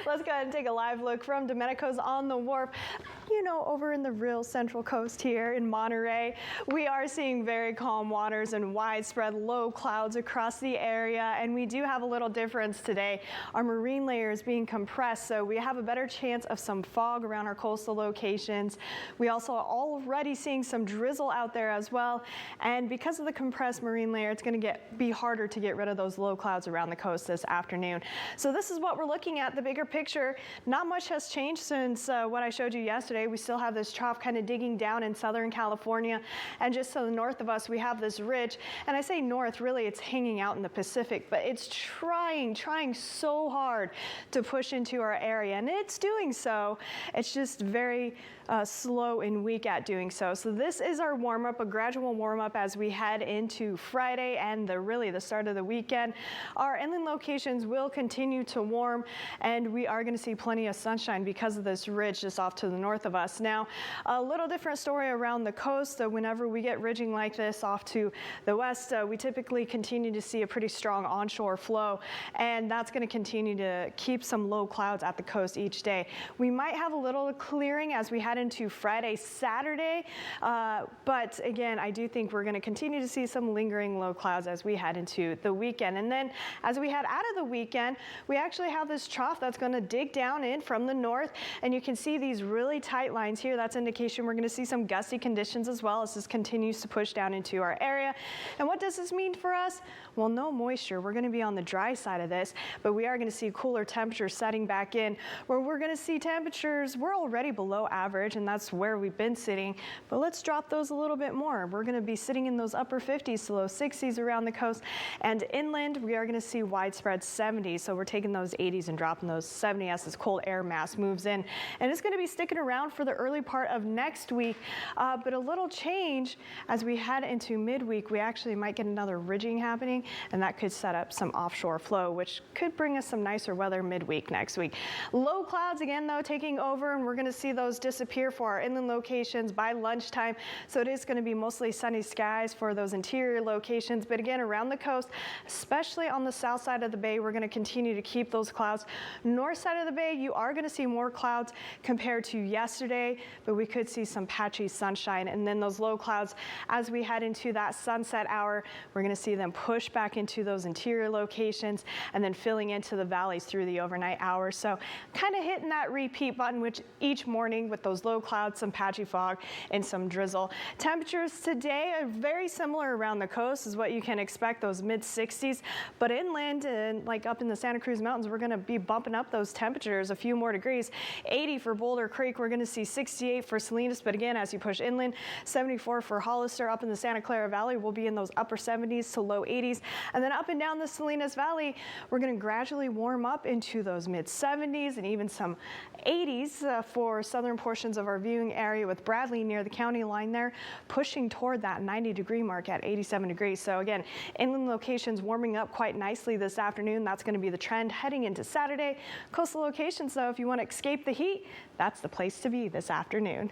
Let's go ahead and take a live look from Domenico's on the Wharf. You know, over in the real Central Coast here in Monterey, we are seeing very calm waters and widespread low clouds across the area, and we do have a little difference today. Our marine layer is being compressed, so we have a better chance of some fog around our coastal locations. We also are already seeing some drizzle out there as well, and because of the compressed marine layer, it's going to be harder to get rid of those low clouds around the coast this afternoon. So this is what we're looking at, the bigger picture. Not much has changed since what I showed you yesterday. We still have this trough kind of digging down in Southern California, and just to the north of us we have this ridge, and I say north, really it's hanging out in the Pacific, but it's trying so hard to push into our area, and it's doing so. It's just very slow and weak at doing so. So this is our warm-up, a gradual warm-up as we head into Friday and really the start of the weekend. Our inland locations will continue to warm, and we are going to see plenty of sunshine because of this ridge just off to the north of us. Now, a little different story around the coast. Whenever we get ridging like this off to the west, we typically continue to see a pretty strong onshore flow, and that's going to continue to keep some low clouds at the coast each day. We might have a little clearing as we head into Friday, Saturday, but again, I do think we're going to continue to see some lingering low clouds as we head into the weekend. And then as we head out of the weekend, we actually have this trough that's going to dig down in from the north, and you can see these really tight lines here. That's indication we're going to see some gusty conditions as well as this continues to push down into our area. And what does this mean for us? Well, no moisture. We're going to be on the dry side of this, but we are going to see cooler temperatures setting back in, where we're going to see temperatures, we're already below average, and that's where we've been sitting, but let's drop those a little bit more. We're going to be sitting in those upper 50s to low 60s around the coast, and inland we are going to see widespread 70s, so we're taking those 80s and dropping those 70s as this cold air mass moves in, and it's going to be sticking around for the early part of next week, but a little change as we head into midweek. We actually might get another ridging happening, and that could set up some offshore flow, which could bring us some nicer weather midweek next week. Low clouds again though taking over, and we're going to see those disappear for our inland locations by lunchtime, so it is going to be mostly sunny skies for those interior locations, but again around the coast, especially on the south side of the bay, we're going to continue to keep those clouds. North side of the bay, you are going to see more clouds compared to yesterday, but we could see some patchy sunshine, and then those low clouds as we head into that sunset hour, we're going to see them push back into those interior locations and then filling into the valleys through the overnight hours. So kind of hitting that repeat button which each morning with those low clouds, some patchy fog, and some drizzle. Temperatures today are very similar around the coast is what you can expect, those mid 60s, but inland and like up in the Santa Cruz Mountains, we're going to be bumping up those temperatures a few more degrees. 80 for Boulder Creek, we're going to see 68 for Salinas, but again as you push inland, 74 for Hollister. Up in the Santa Clara Valley, we'll be in those upper 70s to low 80s, and then up and down the Salinas Valley, we're going to gradually warm up into those mid 70s and even some 80s for southern portions of our viewing area, with Bradley near the county line there pushing toward that 90-degree mark at 87 degrees. So again, inland locations warming up quite nicely this afternoon. That's going to be the trend heading into Saturday. Coastal locations though, if you want to escape the heat, that's the place to be this afternoon.